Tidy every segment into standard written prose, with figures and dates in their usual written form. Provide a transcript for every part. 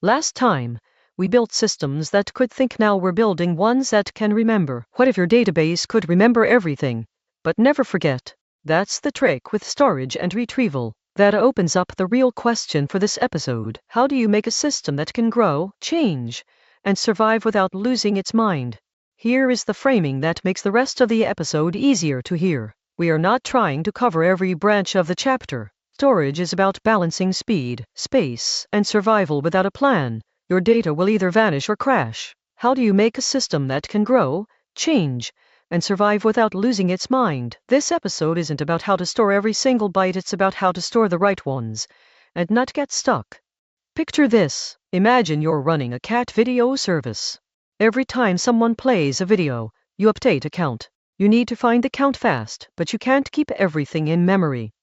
Last time, we built systems that could think. Now we're building ones that can remember. What if your database could remember everything, but never forget? That's the trick with storage and retrieval. That opens up the real question for this episode. How do you make a system that can grow, change, and survive without losing its mind? Here is the framing that makes the rest of the episode easier to hear. We are not trying to cover every branch of the chapter. Storage is about balancing speed, space, and survival. Without a plan, your data will either vanish or crash. How do you make a system that can grow, change, and survive without losing its mind? This episode isn't about how to store every single byte, it's about how to store the right ones, and not get stuck. Picture this. Imagine you're running a cat video service. Every time someone plays a video, you update a count. You need to find the count fast, but you can't keep everything in memory.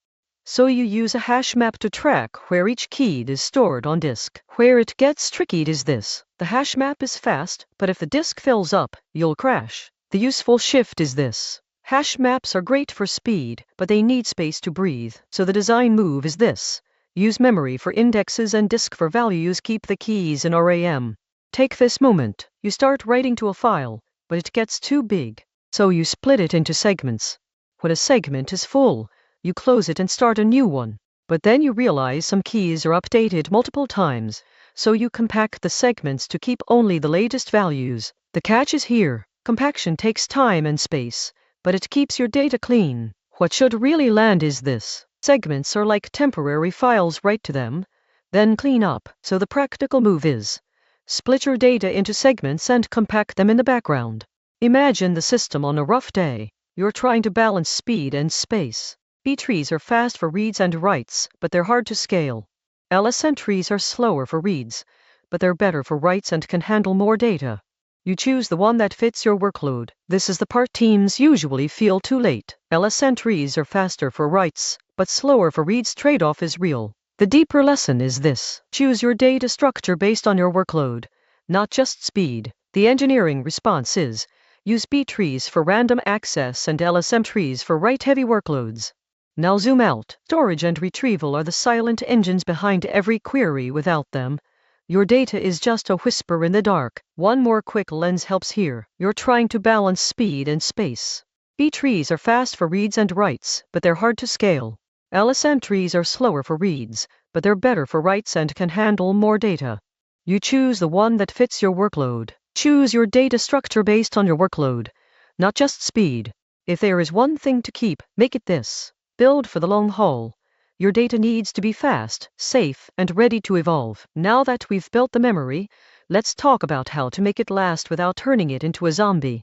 So you use a hash map to track where each key is stored on disk. Where it gets tricky is this. The hash map is fast, but if the disk fills up, you'll crash. The useful shift is this. Hash maps are great for speed, but they need space to breathe. So the design move is this. Use memory for indexes and disk for values. Keep the keys in RAM. Take this moment. You start writing to a file, but it gets too big. So you split it into segments. When a segment is full, you close it and start a new one. But then you realize some keys are updated multiple times, so you compact the segments to keep only the latest values. The catch is here. Compaction takes time and space, but it keeps your data clean. What should really land is this. Segments are like temporary files. Write to them, then clean up. So the practical move is, split your data into segments and compact them in the background. Imagine the system on a rough day. You're trying to balance speed and space. B trees are fast for reads and writes, but they're hard to scale. LSN trees are slower for reads, but they're better for writes and can handle more data. You choose the one that fits your workload. This is the part teams usually feel too late. LSN trees are faster for writes, but slower for reads. Trade-off is real. The deeper lesson is this. Choose your data structure based on your workload, not just speed. The engineering response is, use B trees for random access and LSM trees for write-heavy workloads. Now zoom out. Storage and retrieval are the silent engines behind every query. Without them, your data is just a whisper in the dark. One more quick lens helps here. You're trying to balance speed and space. B trees are fast for reads and writes, but they're hard to scale. LSM trees are slower for reads, but they're better for writes and can handle more data. You choose the one that fits your workload. Choose your data structure based on your workload, not just speed. If there is one thing to keep, make it this. Build for the long haul. Your data needs to be fast, safe, and ready to evolve. Now that we've built the memory, let's talk about how to make it last without turning it into a zombie.